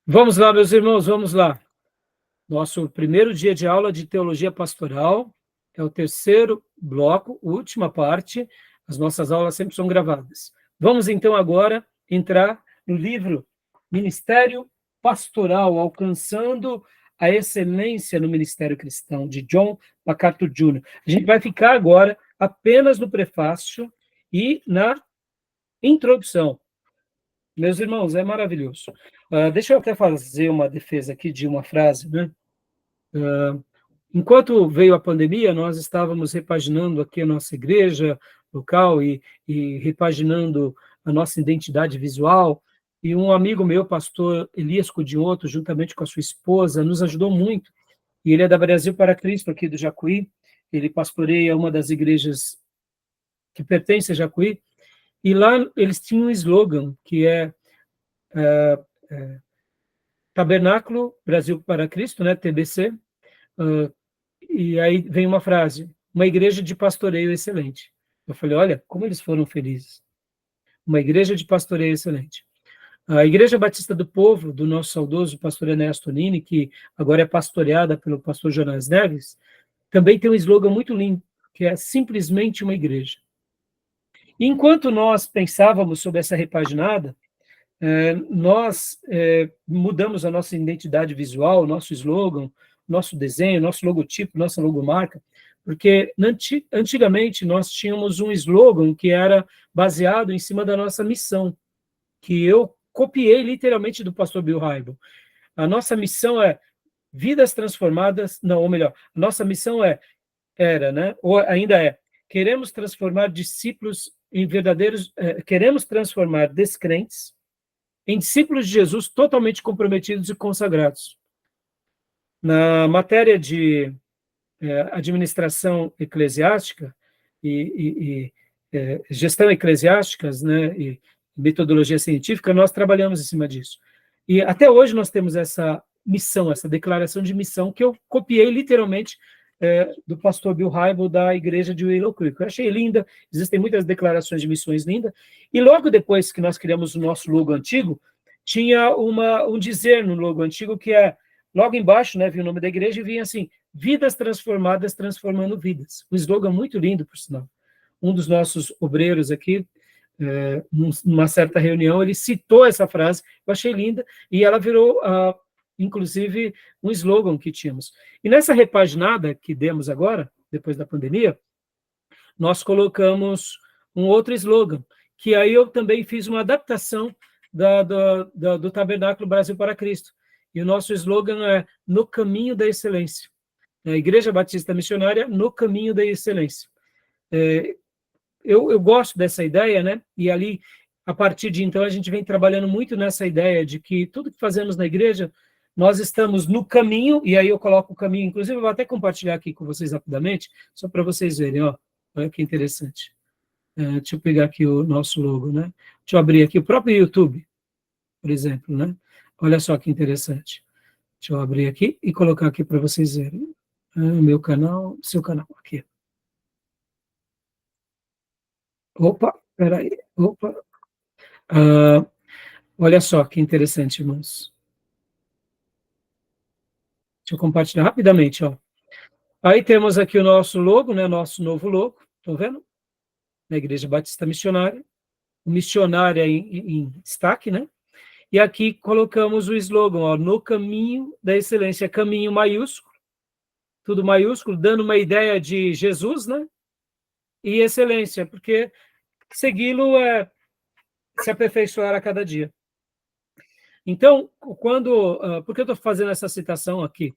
Vamos lá, meus irmãos, vamos lá. Nosso primeiro dia de aula de teologia pastoral é o terceiro bloco, última parte. As nossas aulas sempre são gravadas. Vamos então agora entrar no livro Ministério Pastoral, alcançando a excelência no ministério cristão, de John MacArthur Jr. A gente vai ficar agora apenas no prefácio e na introdução. Meus irmãos, é maravilhoso. Deixa eu até fazer uma defesa aqui de uma frase, né? Enquanto veio a pandemia, nós estávamos repaginando aqui a nossa igreja local e repaginando a nossa identidade visual, e um amigo meu, pastor Elias Cudinotto, juntamente com a sua esposa, nos ajudou muito, e ele é da Brasil para Cristo, aqui do Jacuí, ele pastoreia uma das igrejas que pertence a Jacuí, e lá eles tinham um slogan, que é Tabernáculo Brasil para Cristo, né, TBC, e aí vem uma frase, uma igreja de pastoreio excelente. Eu falei, olha, como eles foram felizes. Uma igreja de pastoreio excelente. A Igreja Batista do Povo, do nosso saudoso pastor Ernesto Nini, que agora é pastoreada pelo pastor Jonas Neves, também tem um slogan muito lindo, que é simplesmente uma igreja. E enquanto nós pensávamos sobre essa repaginada, nós mudamos a nossa identidade visual, nosso slogan, nosso desenho, nosso logotipo, nossa logomarca, porque antigamente nós tínhamos um slogan que era baseado em cima da nossa missão, que eu copiei literalmente do pastor Bill Hybel. A nossa missão é vidas transformadas, não, ou melhor, a nossa missão era, né, ou ainda é, queremos transformar discípulos em verdadeiros, queremos transformar descrentes em discípulos de Jesus totalmente comprometidos e consagrados. Na matéria de administração eclesiástica e gestão eclesiásticas, né, e metodologia científica, nós trabalhamos em cima disso. E até hoje nós temos essa missão, essa declaração de missão, que eu copiei literalmente do pastor Bill Hybel da igreja de Willow Creek. Eu achei linda, existem muitas declarações de missões lindas, e logo depois que nós criamos o nosso logo antigo, tinha um dizer no logo antigo que é, logo embaixo, né, vinha o nome da igreja e vinha assim, vidas transformadas, transformando vidas. Um slogan muito lindo, por sinal. Um dos nossos obreiros aqui, numa certa reunião, ele citou essa frase, eu achei linda, e ela virou, inclusive, um slogan que tínhamos. E nessa repaginada que demos agora, depois da pandemia, nós colocamos um outro slogan, que aí eu também fiz uma adaptação do Tabernáculo Brasil para Cristo. E o nosso slogan é No Caminho da Excelência. A Igreja Batista Missionária no Caminho da Excelência. Eu gosto dessa ideia, né? E ali, a partir de então, a gente vem trabalhando muito nessa ideia de que tudo que fazemos na igreja, nós estamos no caminho, e aí eu coloco o caminho, inclusive eu vou até compartilhar aqui com vocês rapidamente, só para vocês verem, ó, olha que interessante. Deixa eu pegar aqui o nosso logo, né? Deixa eu abrir aqui o próprio YouTube, por exemplo, né? Olha só que interessante. Deixa eu abrir aqui e colocar aqui para vocês verem. Meu canal, seu canal, aqui. Opa, peraí, opa. Olha só que interessante, irmãos. Deixa eu compartilhar rapidamente, ó. Aí temos aqui o nosso logo, né? Nosso novo logo, estão vendo? Na Igreja Batista Missionária. O missionário em destaque, né? E aqui colocamos o slogan, ó, no caminho da excelência, caminho maiúsculo, tudo maiúsculo, dando uma ideia de Jesus, né? E excelência, porque segui-lo é se aperfeiçoar a cada dia. Então, por que eu estou fazendo essa citação aqui?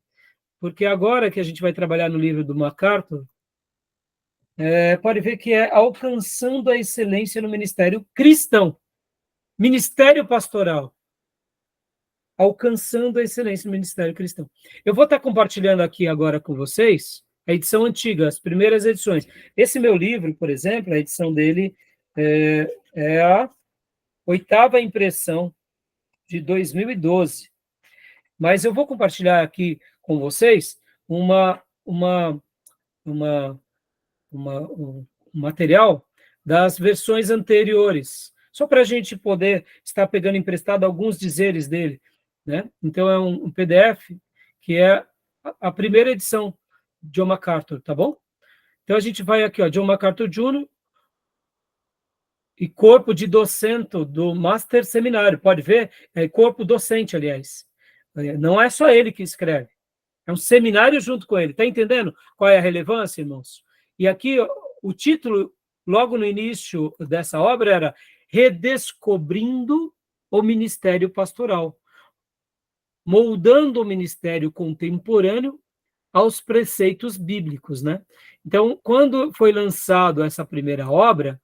Porque agora que a gente vai trabalhar no livro do MacArthur, pode ver que é alcançando a excelência no ministério cristão, ministério pastoral, alcançando a excelência no ministério cristão. Eu vou estar compartilhando aqui agora com vocês a edição antiga, as primeiras edições. Esse meu livro, por exemplo, a edição dele é a 8ª impressão de 2012. Mas eu vou compartilhar aqui com vocês um material das versões anteriores, só para a gente poder estar pegando emprestado alguns dizeres dele. né? Então, é um PDF que é a primeira edição de John MacArthur, tá bom? Então, a gente vai aqui, ó, John MacArthur Jr., e corpo de docente do Master Seminário, pode ver? É corpo docente, aliás. Não é só ele que escreve, é um seminário junto com ele. Está entendendo qual é a relevância, irmãos? E aqui, o título, logo no início dessa obra, era Redescobrindo o Ministério Pastoral, moldando o ministério contemporâneo aos preceitos bíblicos, né? Então, quando foi lançado essa primeira obra,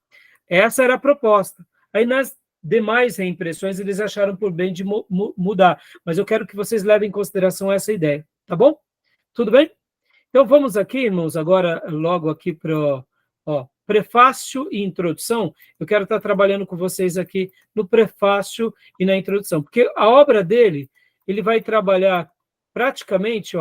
essa era a proposta. Aí, nas demais reimpressões, eles acharam por bem de mudar, mas eu quero que vocês levem em consideração essa ideia, tá bom? Tudo bem? Então, vamos aqui, irmãos, agora, logo aqui para o prefácio e introdução. Eu quero estar trabalhando com vocês aqui no prefácio e na introdução, porque a obra dele, ele vai trabalhar praticamente,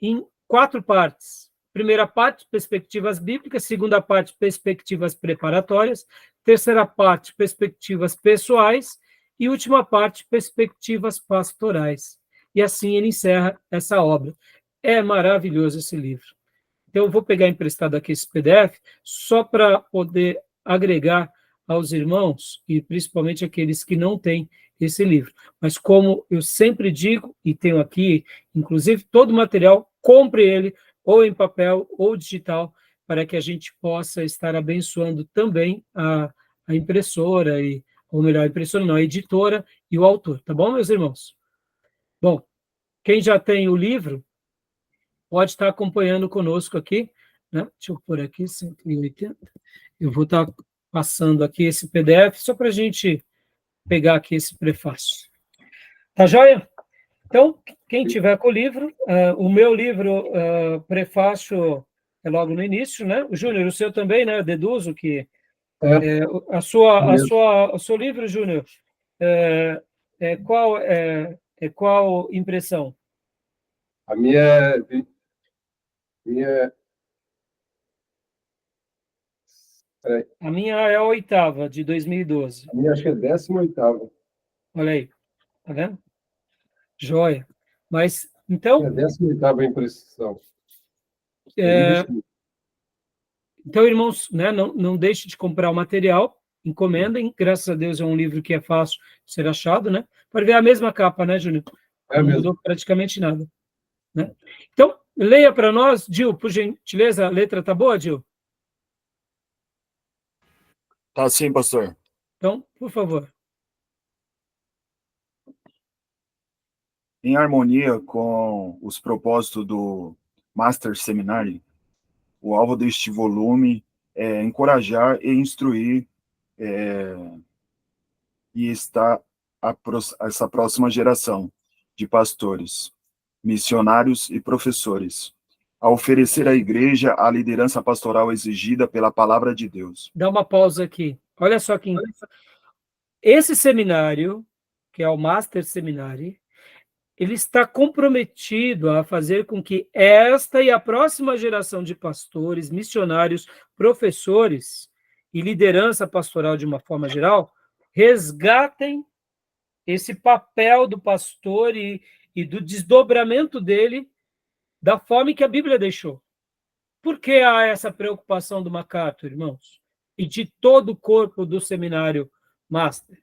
em 4 partes. Primeira parte, perspectivas bíblicas. Segunda parte, perspectivas preparatórias. Terceira parte, perspectivas pessoais. E última parte, perspectivas pastorais. E assim ele encerra essa obra. É maravilhoso esse livro. Então, eu vou pegar emprestado aqui esse PDF, só para poder agregar aos irmãos, e principalmente aqueles que não têm esse livro. Mas como eu sempre digo, e tenho aqui, inclusive, todo o material, compre ele, ou em papel, ou digital, para que a gente possa estar abençoando também a impressora, ou melhor, a impressora não, a editora e o autor, tá bom, meus irmãos? Bom, quem já tem o livro, pode estar acompanhando conosco aqui, né? Deixa eu pôr aqui, 180. Eu vou estar passando aqui esse PDF, só para a gente pegar aqui esse prefácio. Tá joia? Então, quem tiver com o livro, o meu livro, prefácio, é logo no início, né? O Júnior, o seu também, né? Eu deduzo que o seu livro, Júnior, qual impressão? A minha A minha é a 8ª, de 2012. A minha acho que é 18ª. Olha aí, tá vendo? Joia. Mas, então... É a 18ª impressão. Então, irmãos, né, não deixe de comprar o material, encomendem, graças a Deus é um livro que é fácil de ser achado, né? Pode ver a mesma capa, né, Júnior? Não mudou praticamente nada, né? Então, leia para nós, Gil, por gentileza, a letra tá boa, Gil? Tá sim, pastor. Então, por favor. Em harmonia com os propósitos do Master Seminary, o alvo deste volume é encorajar e instruir e está essa próxima geração de pastores, missionários e professores, a oferecer à igreja a liderança pastoral exigida pela palavra de Deus. Dá uma pausa aqui. Olha só que esse seminário, que é o Master Seminary, ele está comprometido a fazer com que esta e a próxima geração de pastores, missionários, professores e liderança pastoral de uma forma geral resgatem esse papel do pastor e do desdobramento dele da forma que a Bíblia deixou. Por que há essa preocupação do MacArthur, irmãos? E de todo o corpo do seminário Master?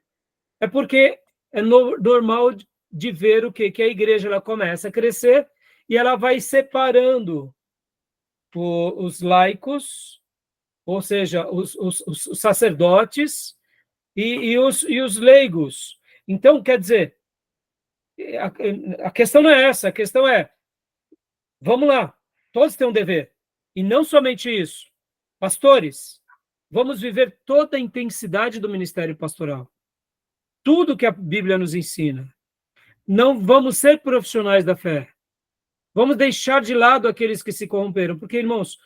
É porque é normal de ver o quê? Que a igreja ela começa a crescer e ela vai separando os laicos, ou seja, os sacerdotes e os leigos. Então, quer dizer, a questão não é essa, a questão é, vamos lá, todos têm um dever. E não somente isso. Pastores, vamos viver toda a intensidade do ministério pastoral. Tudo que a Bíblia nos ensina. Não vamos ser profissionais da fé. Vamos deixar de lado aqueles que se corromperam, porque, irmãos,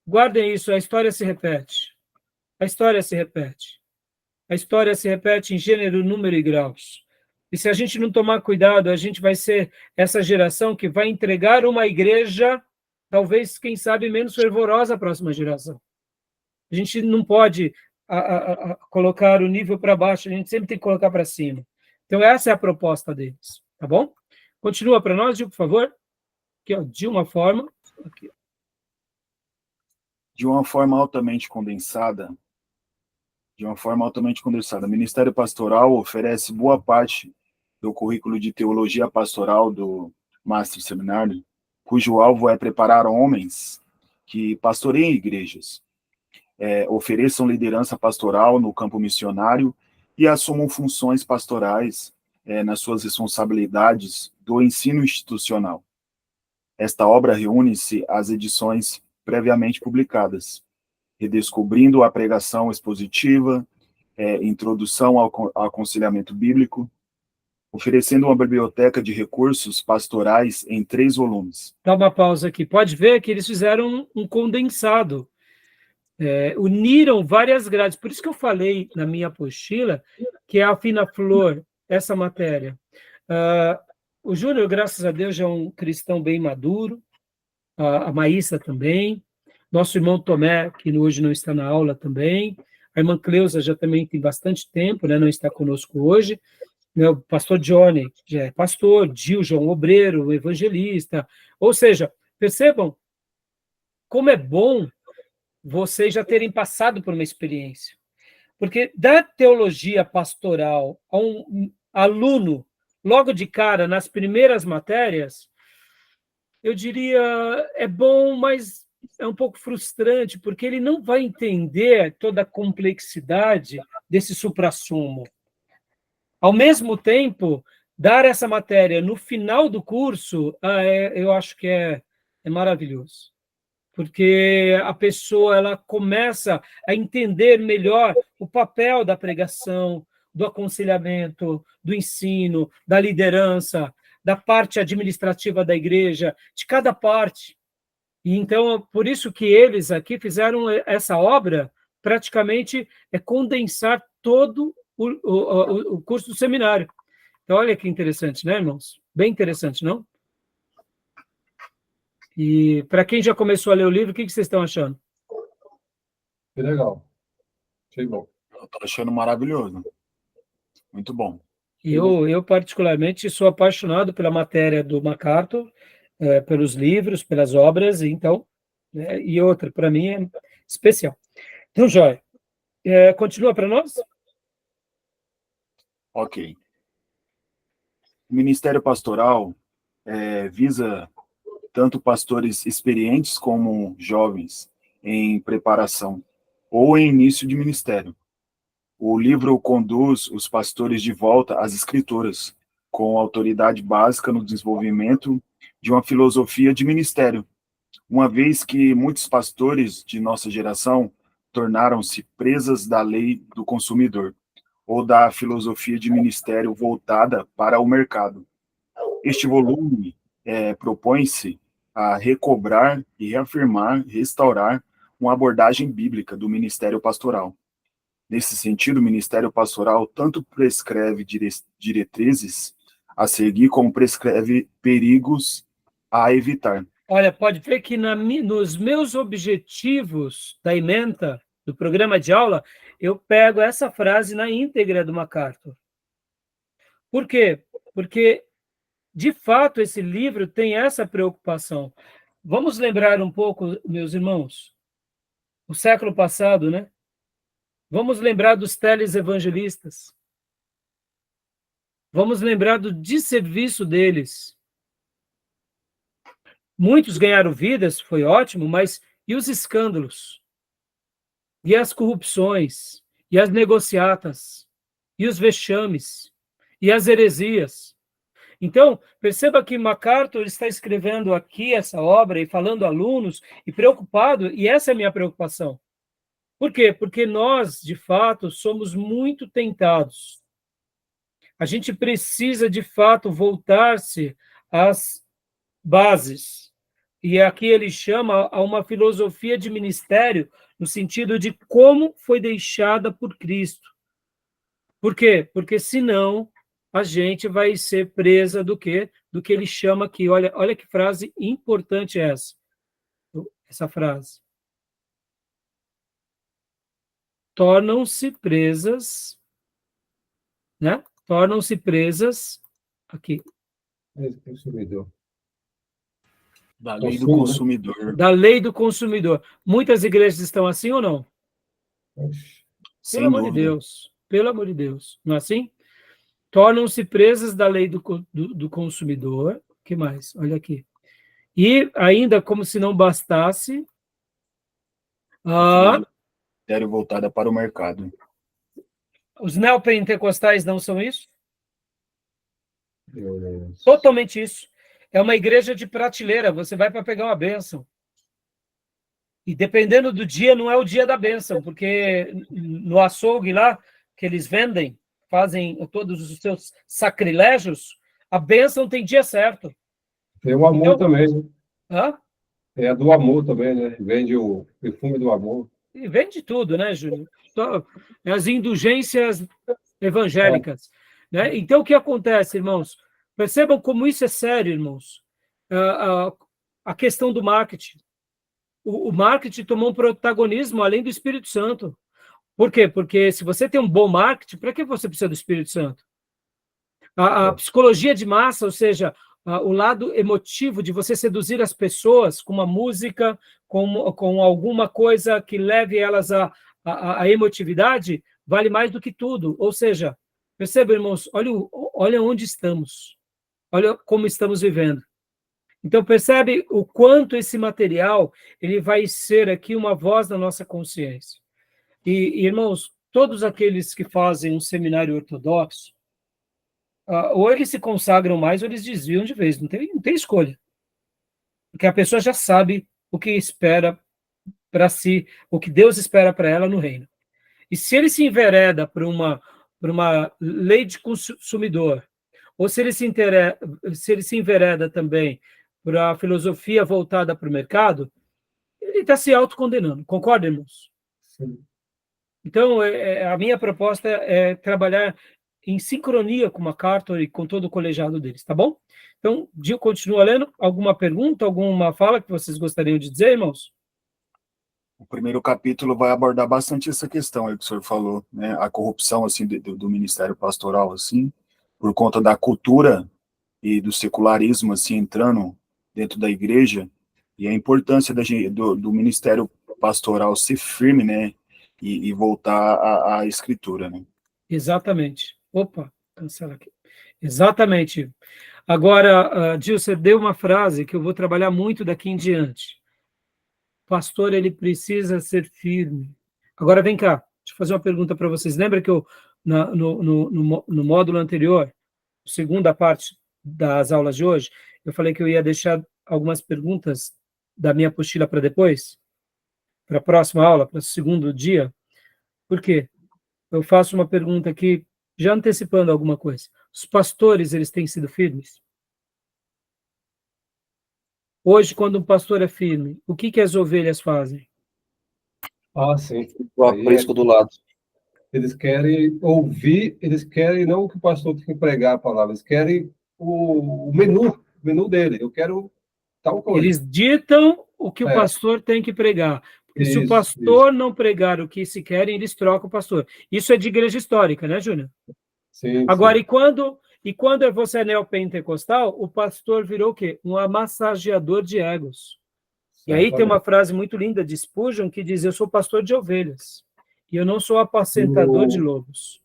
guardem isso, a história se repete. A história se repete. A história se repete em gênero, número e graus. E se a gente não tomar cuidado, a gente vai ser essa geração que vai entregar uma igreja, talvez, quem sabe, menos fervorosa à próxima geração. A gente não pode colocar o nível para baixo, a gente sempre tem que colocar para cima. Então, essa é a proposta deles. tá bom? Continua para nós, Gil, por favor. Aqui, ó, de uma forma... Aqui. De uma forma altamente condensada, o Ministério Pastoral oferece boa parte do currículo de teologia pastoral do Master Seminário, cujo alvo é preparar homens que pastoreiem igrejas, ofereçam liderança pastoral no campo missionário e assumam funções pastorais nas suas responsabilidades do ensino institucional. Esta obra reúne-se às edições previamente publicadas, redescobrindo a pregação expositiva, introdução ao aconselhamento bíblico, oferecendo uma biblioteca de recursos pastorais em 3 volumes. Dá uma pausa aqui. Pode ver que eles fizeram um condensado, uniram várias grades. Por isso que eu falei na minha apostila que é a fina flor essa matéria. O Júnior, graças a Deus, já é um cristão bem maduro, a Maísa também, nosso irmão Tomé, que hoje não está na aula também, a irmã Cleusa já também tem bastante tempo, né, não está conosco hoje, né, o pastor Johnny já é pastor, Gil, João Obreiro, evangelista, ou seja, percebam como é bom vocês já terem passado por uma experiência, porque da teologia pastoral a um aluno, logo de cara, nas primeiras matérias, eu diria, é bom, mas é um pouco frustrante, porque ele não vai entender toda a complexidade desse suprassumo. Ao mesmo tempo, dar essa matéria no final do curso, eu acho que é maravilhoso, porque a pessoa ela começa a entender melhor o papel da pregação, do aconselhamento, do ensino, da liderança, da parte administrativa da igreja, de cada parte. E então, por isso que eles aqui fizeram essa obra, praticamente condensar todo o curso do seminário. Então, olha que interessante, né, irmãos? Bem interessante, não? E para quem já começou a ler o livro, o que vocês estão achando? Que legal. Achei bom. Eu estou achando maravilhoso. Muito bom. Eu, particularmente, sou apaixonado pela matéria do MacArthur, pelos livros, pelas obras, então, e outra, para mim, é especial. Então, Jóia, continua para nós? Ok. O Ministério Pastoral visa tanto pastores experientes como jovens em preparação ou em início de ministério. O livro conduz os pastores de volta às Escrituras, com autoridade básica no desenvolvimento de uma filosofia de ministério, uma vez que muitos pastores de nossa geração tornaram-se presas da lei do consumidor ou da filosofia de ministério voltada para o mercado. Este volume propõe-se a recobrar e reafirmar, restaurar uma abordagem bíblica do ministério pastoral. Nesse sentido, o ministério pastoral tanto prescreve diretrizes a seguir, como prescreve perigos a evitar. Olha, pode ver que nos meus objetivos da ementa, do programa de aula, eu pego essa frase na íntegra do MacArthur. Por quê? Porque, de fato, esse livro tem essa preocupação. Vamos lembrar um pouco, meus irmãos, o século passado, né? Vamos lembrar dos televangelistas. Vamos lembrar do desserviço deles. Muitos ganharam vidas, foi ótimo, mas e os escândalos? E as corrupções? E as negociatas? E os vexames? E as heresias? Então, perceba que MacArthur está escrevendo aqui essa obra e falando a alunos e preocupado, e essa é a minha preocupação. Por quê? Porque nós, de fato, somos muito tentados. A gente precisa, de fato, voltar-se às bases. E aqui ele chama a uma filosofia de ministério no sentido de como foi deixada por Cristo. Por quê? Porque senão a gente vai ser presa do quê? Do que ele chama aqui. Olha que frase importante é essa frase. Tornam-se presas, né? Tornam-se presas aqui Esse consumidor. Da lei do Consumo, né? consumidor. Da lei do consumidor. Muitas igrejas estão assim ou não? Oxe. Pelo Sem amor de dúvida. Deus. Pelo amor de Deus. Não é assim? Tornam-se presas da lei do consumidor. O que mais? Olha aqui. E ainda, como se não bastasse, Sério voltada para o mercado. os neopentecostais não são isso? Meu Deus. Totalmente isso. É uma igreja de prateleira. Você vai para pegar uma bênção. E dependendo do dia, não é o dia da bênção, porque no açougue lá, que eles vendem, fazem todos os seus sacrilégios, a bênção tem dia certo. Tem o amor Então, também. hã? Tem a do amor também, né? Vende o perfume do amor. E vende tudo, né, Júnior? As indulgências evangélicas. Né? Então, o que acontece, irmãos? Percebam como isso é sério, irmãos. A questão do marketing. O marketing tomou um protagonismo além do Espírito Santo. Por quê? Porque se você tem um bom marketing, para que você precisa do Espírito Santo? A psicologia de massa, ou seja, o lado emotivo de você seduzir as pessoas com uma música, com alguma coisa que leve elas à emotividade, vale mais do que tudo. Ou seja, perceba, irmãos, olha onde estamos, olha como estamos vivendo. Então, percebe o quanto esse material ele vai ser aqui uma voz da nossa consciência. E irmãos, todos aqueles que fazem um seminário ortodoxo, ou eles se consagram mais, ou eles desviam de vez, não tem escolha. Porque a pessoa já sabe o que espera para si, o que Deus espera para ela no reino. E se ele se envereda por uma lei de consumidor, ou se ele se envereda também por a filosofia voltada para o mercado, ele está se autocondenando. Concorda, irmãos? Sim. Então, a minha proposta é trabalhar em sincronia com a MacArthur e com todo o colegiado deles, tá bom? Então, Gil, continua lendo. Alguma pergunta, alguma fala que vocês gostariam de dizer, irmãos? O primeiro capítulo vai abordar bastante essa questão aí que o senhor falou, né? A corrupção, assim, do ministério pastoral, assim, por conta da cultura e do secularismo, assim, entrando dentro da igreja, e a importância do ministério pastoral ser firme, né? E voltar à escritura, né? Exatamente. Opa, cancela aqui. Exatamente. Agora, Gil, você deu uma frase que eu vou trabalhar muito daqui em diante. Pastor, ele precisa ser firme. Agora, vem cá, deixa eu fazer uma pergunta para vocês. Lembra que eu, no módulo anterior, segunda parte das aulas de hoje, eu falei que eu ia deixar algumas perguntas da minha apostila para depois? Para a próxima aula, para o segundo dia? Por quê? Eu faço uma pergunta aqui, já antecipando alguma coisa. Os pastores, eles têm sido firmes? Hoje, quando um pastor é firme, o que as ovelhas fazem? Ah, sim. O Aí aprisco do lado. eles querem ouvir, eles querem não que o pastor tem que pregar a palavra, eles querem o menu dele. Eu quero tal coisa. Eles ditam o que o É. pastor tem que pregar. Porque se o Isso. pastor não pregar o que se querem, eles trocam o pastor. Isso é de igreja histórica, né, Júnior? Sim, Agora, sim. e quando você é neopentecostal, o pastor virou o quê? Um amassageador de egos. E aí tem uma frase muito linda de Spurgeon que diz: eu sou pastor de ovelhas, e eu não sou apacentador de lobos.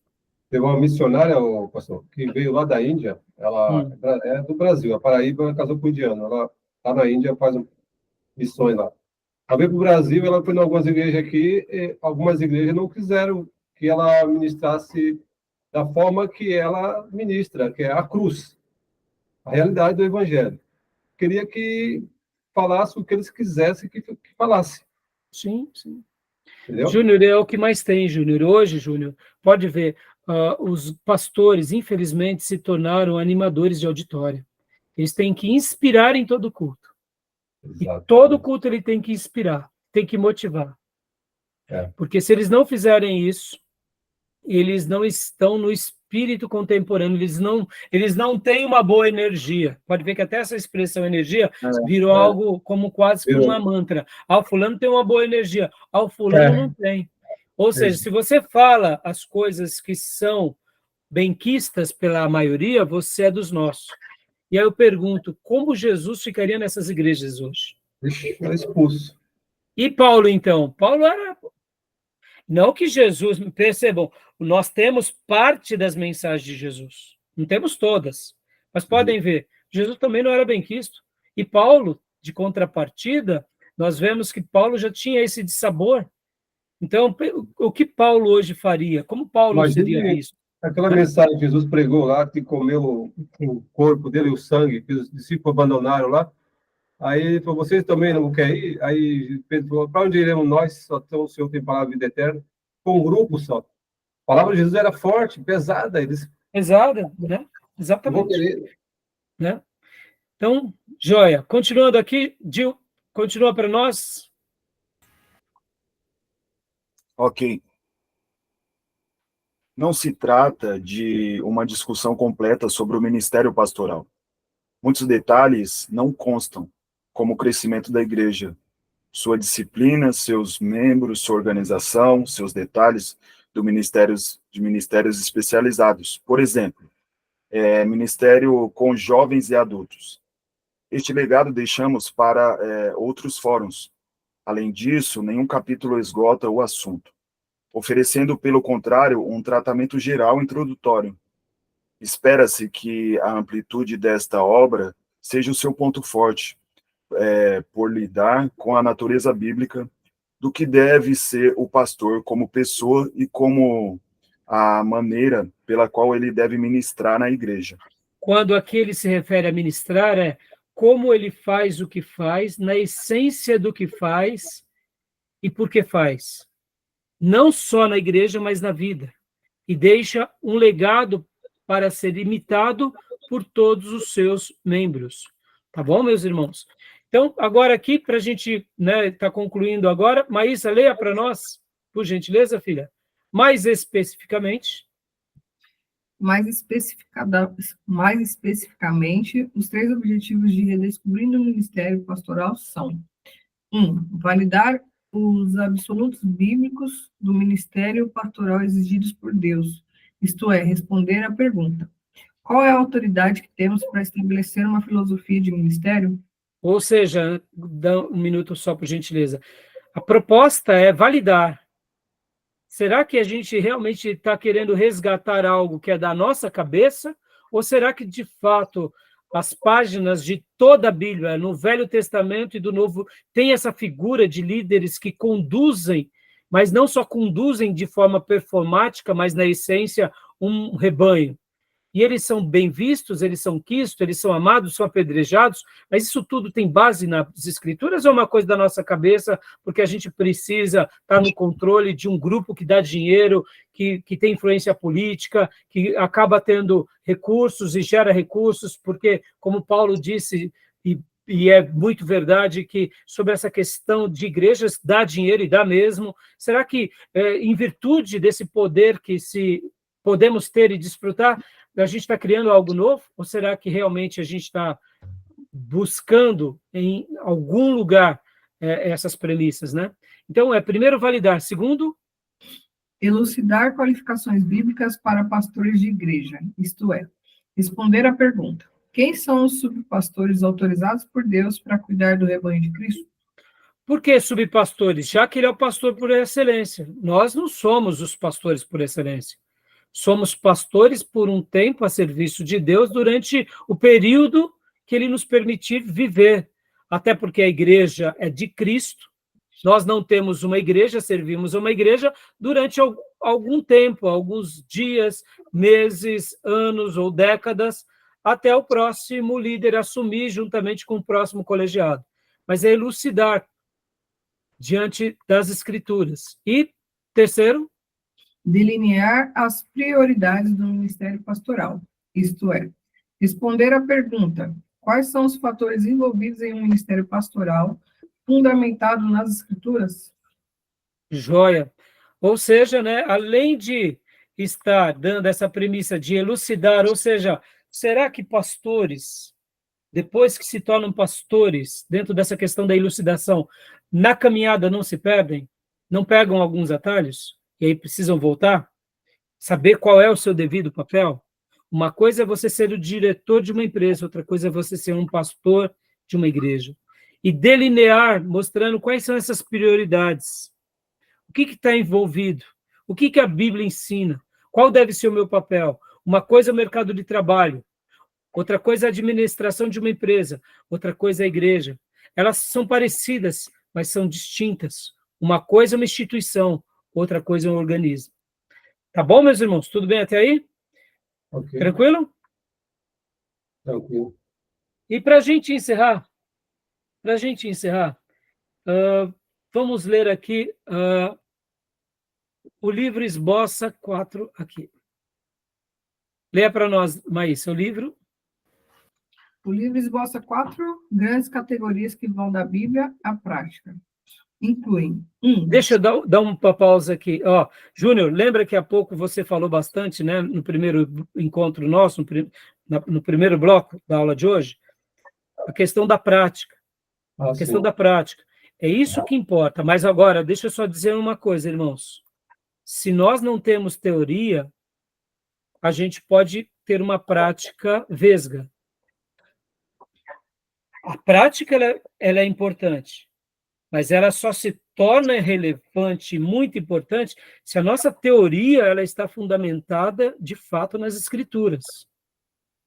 Teve uma missionária, pastor, que veio lá da Índia, ela é do Brasil, a Paraíba, casou com o indiano, ela está na Índia, faz missões lá. Ela veio para o Brasil, ela foi em algumas igrejas aqui, e algumas igrejas não quiseram que ela ministrasse da forma que ela ministra, que é a cruz, a realidade do evangelho. Queria que falasse o que eles quisessem que falasse. Sim, sim. Entendeu? Júnior, é o que mais tem, Júnior. Hoje, Júnior, pode ver, os pastores, infelizmente, se tornaram animadores de auditório. Eles têm que inspirar em todo culto. Exato. E todo culto ele tem que inspirar, tem que motivar. É. Porque se eles não fizerem isso, eles não estão no espírito contemporâneo, eles não têm uma boa energia. Pode ver que até essa expressão energia virou algo como quase que uma mantra. O fulano tem uma boa energia, o fulano não tem. Ou seja, se você fala as coisas que são benquistas pela maioria, você é dos nossos. E aí eu pergunto, como Jesus ficaria nessas igrejas hoje? Ixi, era expulso. E Paulo, então? Paulo era... Não que Jesus... Percebam, nós temos parte das mensagens de Jesus. Não temos todas. Mas podem ver, Jesus também não era benquisto. E Paulo, de contrapartida, nós vemos que Paulo já tinha esse dissabor. Então, o que Paulo hoje faria? Como Paulo seria Imagine visto? aquela mensagem que Jesus pregou lá, que comeu o corpo dele, o sangue, que os discípulos abandonaram lá. Aí ele falou, vocês também não querem ir? Aí Pedro falou, para onde iremos nós? Só o Senhor tem palavra de vida eterna. Com um grupo só. A palavra de Jesus era forte, pesada. Eles Pesada, né? não vão Exatamente. querer. Né? Então, joia. Continuando aqui, Gil, continua para nós. Ok. Não se trata de uma discussão completa sobre o ministério pastoral. Muitos detalhes não constam, como o crescimento da igreja, sua disciplina, seus membros, sua organização, seus detalhes de ministérios especializados. Por exemplo, ministério com jovens e adultos. Este legado deixamos para outros fóruns. Além disso, nenhum capítulo esgota o assunto, oferecendo, pelo contrário, um tratamento geral introdutório. Espera-se que a amplitude desta obra seja o seu ponto forte, por lidar com a natureza bíblica do que deve ser o pastor como pessoa e como a maneira pela qual ele deve ministrar na igreja. Quando aqui ele se refere a ministrar, é como ele faz o que faz, na essência do que faz e por que faz. Não só na igreja, mas na vida. E deixa um legado para ser imitado por todos os seus membros. Tá bom, meus irmãos? Então, agora aqui, para a gente tá concluindo agora, Maísa, leia para nós, por gentileza, filha. Mais especificamente, mais especificamente, os 3 objetivos de Redescobrindo o Ministério Pastoral são: 1. Validar os absolutos bíblicos do ministério pastoral exigidos por Deus, isto é, responder à pergunta: qual é a autoridade que temos para estabelecer uma filosofia de ministério? ou seja, dá um minuto só, por gentileza. A proposta é validar. Será que a gente realmente está querendo resgatar algo que é da nossa cabeça? Ou será que, de fato, as páginas de toda a Bíblia, no Velho Testamento e do Novo, tem essa figura de líderes que conduzem, mas não só conduzem de forma performática, mas, na essência, um rebanho? E eles são bem vistos, eles são quistos, eles são amados, são apedrejados, mas isso tudo tem base nas Escrituras ou é uma coisa da nossa cabeça, porque a gente precisa estar no controle de um grupo que dá dinheiro, que tem influência política, que acaba tendo recursos e gera recursos, porque, como Paulo disse, e é muito verdade que sobre essa questão de igrejas dá dinheiro e dá mesmo, será que, em virtude desse poder que se podemos ter e desfrutar, a gente está criando algo novo? Ou será que realmente a gente está buscando em algum lugar essas premissas, né? Então, primeiro, validar. Segundo, elucidar qualificações bíblicas para pastores de igreja, isto é, responder à pergunta: quem são os subpastores autorizados por Deus para cuidar do rebanho de Cristo? Por que subpastores? Já que ele é o pastor por excelência. Nós não somos os pastores por excelência. Somos pastores por um tempo a serviço de Deus durante o período que ele nos permitir viver. Até porque a igreja é de Cristo. Nós não temos uma igreja, servimos a uma igreja durante algum tempo, alguns dias, meses, anos ou décadas, até o próximo líder assumir juntamente com o próximo colegiado. Mas é elucidar diante das Escrituras. E, terceiro, delinear as prioridades do ministério pastoral, isto é, responder à pergunta: quais são os fatores envolvidos em um ministério pastoral fundamentado nas Escrituras? Joia. Ou seja, né, além de estar dando essa premissa de elucidar, ou seja, será que pastores, depois que se tornam pastores, dentro dessa questão da elucidação, na caminhada não se perdem? Não pegam alguns atalhos? E aí precisam voltar? Saber qual é o seu devido papel? Uma coisa é você ser o diretor de uma empresa, outra coisa é você ser um pastor de uma igreja. E delinear, mostrando quais são essas prioridades. O que está envolvido? O que a Bíblia ensina? Qual deve ser o meu papel? Uma coisa é o mercado de trabalho, outra coisa é a administração de uma empresa, outra coisa é a igreja. Elas são parecidas, mas são distintas. Uma coisa é uma instituição, outra coisa é um organismo. Tá bom, meus irmãos? Tudo bem até aí? Ok. Tranquilo? Tranquilo. E para a gente encerrar, vamos ler aqui o livro Esboça 4 aqui. Leia para nós, Maísa, o livro. O livro esboça 4 grandes categorias que vão da Bíblia à prática. Incluem 1. Deixa eu dar uma pausa aqui. Júnior, lembra que há pouco você falou bastante, né, no primeiro encontro nosso, no primeiro bloco da aula de hoje, a questão da prática. A questão da prática. É isso que importa. Mas agora, deixa eu só dizer uma coisa, irmãos. Se nós não temos teoria, a gente pode ter uma prática vesga. A prática ela é importante, mas ela só se torna relevante, muito importante, se a nossa teoria ela está fundamentada, de fato, nas Escrituras.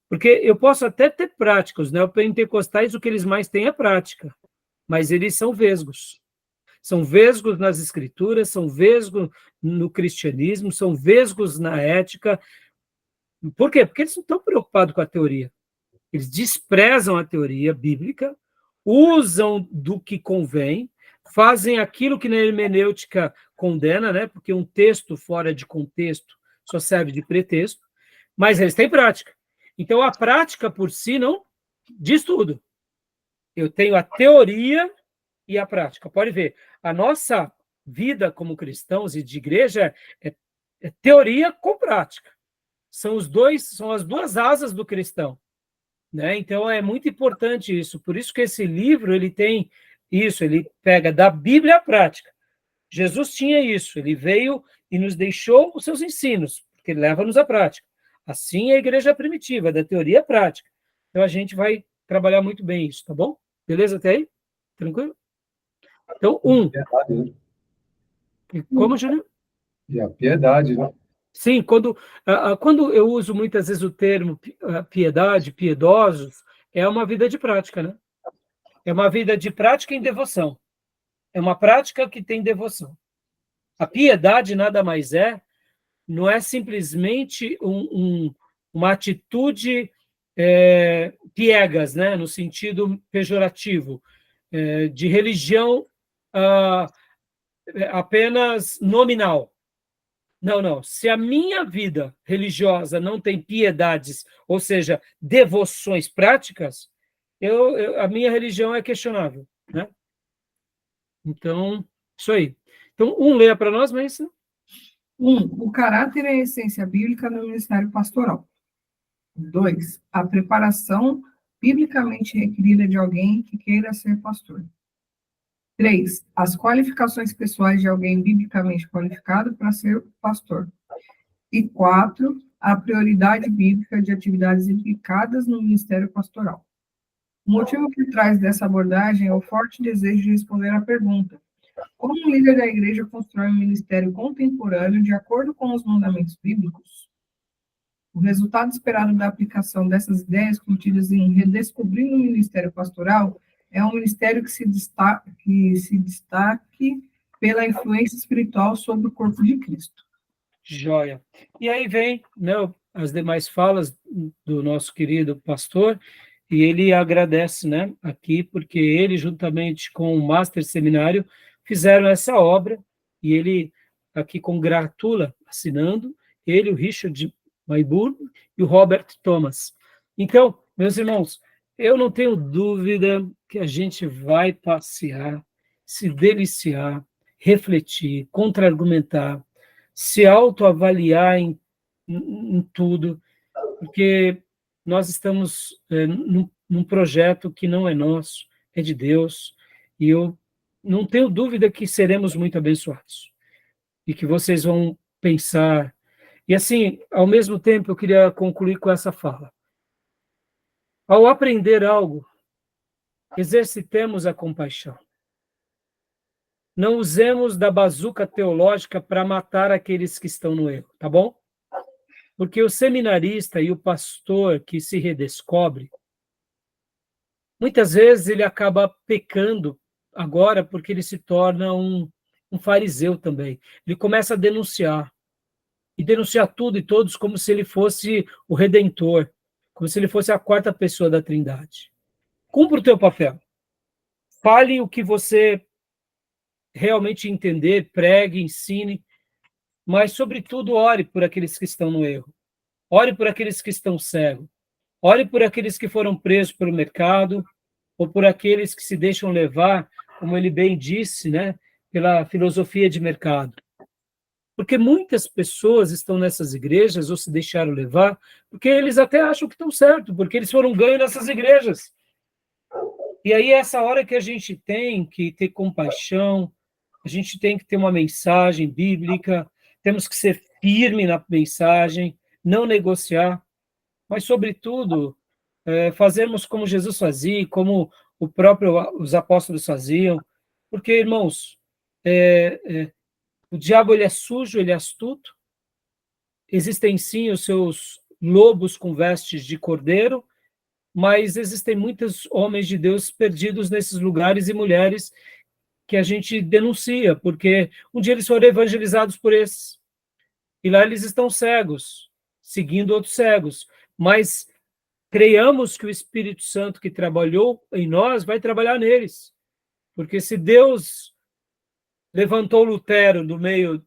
Porque eu posso até ter práticas, né? Os pentecostais, o que eles mais têm é prática, mas eles são vesgos. São vesgos nas Escrituras, são vesgos no cristianismo, são vesgos na ética. Por quê? Porque eles não estão preocupados com a teoria. Eles desprezam a teoria bíblica, usam do que convém, fazem aquilo que na hermenêutica condena, né? Porque um texto fora de contexto só serve de pretexto, mas eles têm prática. Então, a prática por si não diz tudo. Eu tenho a teoria e a prática. Pode ver, a nossa vida como cristãos e de igreja é teoria com prática. São as duas asas do cristão. Né? Então, é muito importante isso. Por isso que esse livro ele tem isso, ele pega da Bíblia à prática. Jesus tinha isso, ele veio e nos deixou os seus ensinos, porque ele leva-nos à prática. Assim é a igreja primitiva, da teoria à prática. Então, a gente vai trabalhar muito bem isso, tá bom? Beleza até aí? Tranquilo? Então, Como, Júnior? E a piedade, né? Sim, quando eu uso muitas vezes o termo piedade, piedosos, é uma vida de prática, né? É uma vida de prática em devoção. É uma prática que tem devoção. A piedade nada mais não é simplesmente uma atitude piegas, né? No sentido pejorativo, de religião apenas nominal. Não. Se a minha vida religiosa não tem piedades, ou seja, devoções práticas, a minha religião é questionável, né? Então, isso aí. Então, leia para nós, mas... O caráter e a essência bíblica no ministério pastoral. 2, a preparação biblicamente requerida de alguém que queira ser pastor. 3, as qualificações pessoais de alguém biblicamente qualificado para ser pastor. E 4, a prioridade bíblica de atividades implicadas no ministério pastoral. O motivo por trás dessa abordagem é o forte desejo de responder à pergunta: como um líder da igreja constrói um ministério contemporâneo de acordo com os mandamentos bíblicos? O resultado esperado da aplicação dessas ideias contidas em Redescobrindo o Ministério Pastoral é um ministério que se destaque pela influência espiritual sobre o corpo de Cristo. Joia. E aí vem, né, as demais falas do nosso querido pastor, e ele agradece, né, aqui, porque ele, juntamente com o Master Seminário, fizeram essa obra, e ele aqui congratula, assinando, ele, o Richard Mayburn e o Robert Thomas. Então, meus irmãos, eu não tenho dúvida que a gente vai passear, se deliciar, refletir, contra-argumentar, se autoavaliar em tudo, porque nós estamos num projeto que não é nosso, é de Deus, e eu não tenho dúvida que seremos muito abençoados, e que vocês vão pensar E assim, ao mesmo tempo, eu queria concluir com essa fala. Ao aprender algo, exercitemos a compaixão. Não usemos da bazuca teológica para matar aqueles que estão no erro, tá bom? Porque o seminarista e o pastor que se redescobre, muitas vezes ele acaba pecando agora porque ele se torna um fariseu também. Ele começa a denunciar. E denunciar tudo e todos como se ele fosse o Redentor, como se ele fosse a quarta pessoa da Trindade. Cumpra o teu papel. Fale o que você realmente entender, pregue, ensine, mas, sobretudo, ore por aqueles que estão no erro. Ore por aqueles que estão cegos. Ore por aqueles que foram presos pelo mercado, ou por aqueles que se deixam levar, como ele bem disse, né, pela filosofia de mercado. Porque muitas pessoas estão nessas igrejas ou se deixaram levar, porque eles até acham que estão certo, porque eles foram ganhos nessas igrejas. E aí é essa hora que a gente tem que ter compaixão, a gente tem que ter uma mensagem bíblica, temos que ser firme na mensagem, não negociar, mas, sobretudo, fazermos como Jesus fazia, como os apóstolos faziam, porque, irmãos, o diabo ele é sujo, ele é astuto. Existem sim os seus lobos com vestes de cordeiro, mas existem muitos homens de Deus perdidos nesses lugares e mulheres que a gente denuncia, porque um dia eles foram evangelizados por esses. E lá eles estão cegos, seguindo outros cegos. Mas creiamos que o Espírito Santo que trabalhou em nós vai trabalhar neles. Porque se Deus levantou Lutero do meio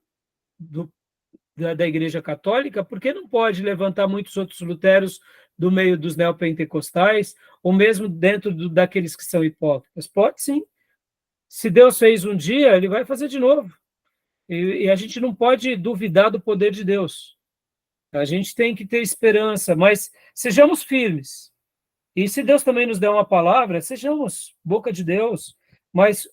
da Igreja Católica, por que não pode levantar muitos outros luteros do meio dos neopentecostais, ou mesmo dentro daqueles que são hipócritas? Pode sim. Se Deus fez um dia, ele vai fazer de novo. E a gente não pode duvidar do poder de Deus. A gente tem que ter esperança, mas sejamos firmes. E se Deus também nos der uma palavra, sejamos boca de Deus, mas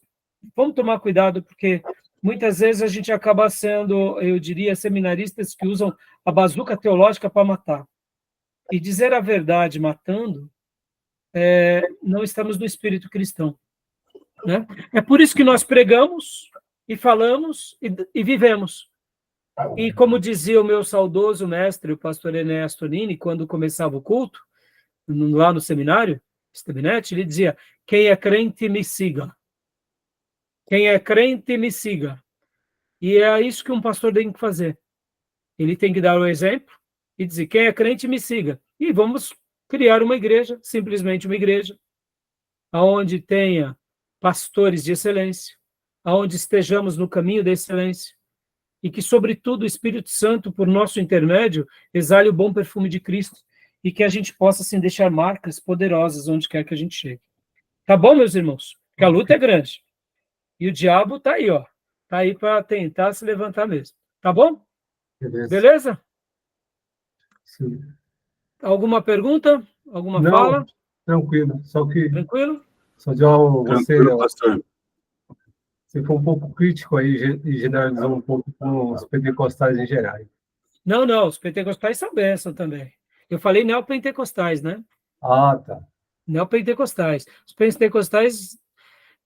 vamos tomar cuidado, porque muitas vezes a gente acaba sendo, eu diria, seminaristas que usam a bazuca teológica para matar. E dizer a verdade matando, não estamos no espírito cristão. Né? É por isso que nós pregamos, e falamos, e vivemos. E como dizia o meu saudoso mestre, o pastor Enéas Tonini, quando começava o culto, lá no seminário, Stebinet, ele dizia: quem é crente, me siga. Quem é crente, me siga. E é isso que um pastor tem que fazer. Ele tem que dar o exemplo e dizer: quem é crente, me siga. E vamos criar uma igreja, simplesmente uma igreja, onde tenha pastores de excelência, onde estejamos no caminho da excelência, e que, sobretudo, o Espírito Santo, por nosso intermédio, exale o bom perfume de Cristo, e que a gente possa, assim, deixar marcas poderosas onde quer que a gente chegue. Tá bom, meus irmãos? Porque a luta é grande. E o diabo está aí, ó. Está aí para tentar se levantar mesmo. Tá bom? Beleza? Sim. Alguma pergunta? Alguma Não, fala? tranquilo. Tranquilo? Só de você pastor. Você foi um pouco crítico aí e generalizou um pouco com os pentecostais em geral. Não, os pentecostais são bênção também. Eu falei neopentecostais, né? Ah, tá. Neopentecostais. Os pentecostais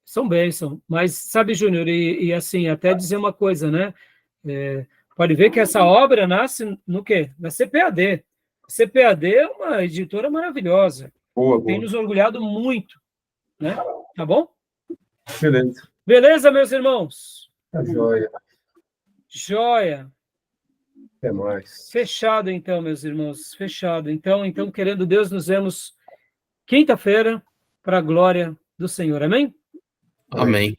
são bênção. Mas, sabe, Júnior, e assim, até dizer uma coisa, né? Pode ver que essa obra nasce no quê? Na CPAD. A CPAD é uma editora maravilhosa. Boa. Tem nos orgulhado muito, né? Tá bom? Beleza. Beleza, meus irmãos? Tá joia. Joia. Até mais. Fechado, então, meus irmãos. Fechado. Então, querendo Deus, nos vemos quinta-feira para a glória do Senhor. Amém? Amém.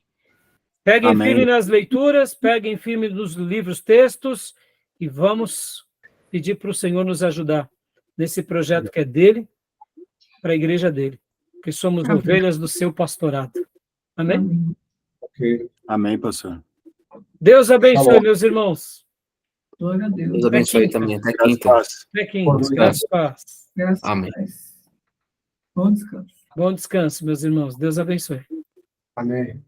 Peguem Amém. firme nas leituras, peguem firme nos livros, textos, e vamos pedir para o Senhor nos ajudar nesse projeto que é dele, para a igreja dele, porque somos ovelhas do seu pastorado. Amém? Amém. Ok. Amém, pastor. Deus abençoe, Tá bom. meus irmãos. Glória a Deus. Deus abençoe quinta. também. Até Graças a quinta. Deus. Até quinta. Descanso. Graças a paz. Graças a Amém. Deus. Bom descanso. Bom descanso, meus irmãos. Deus abençoe. Amém.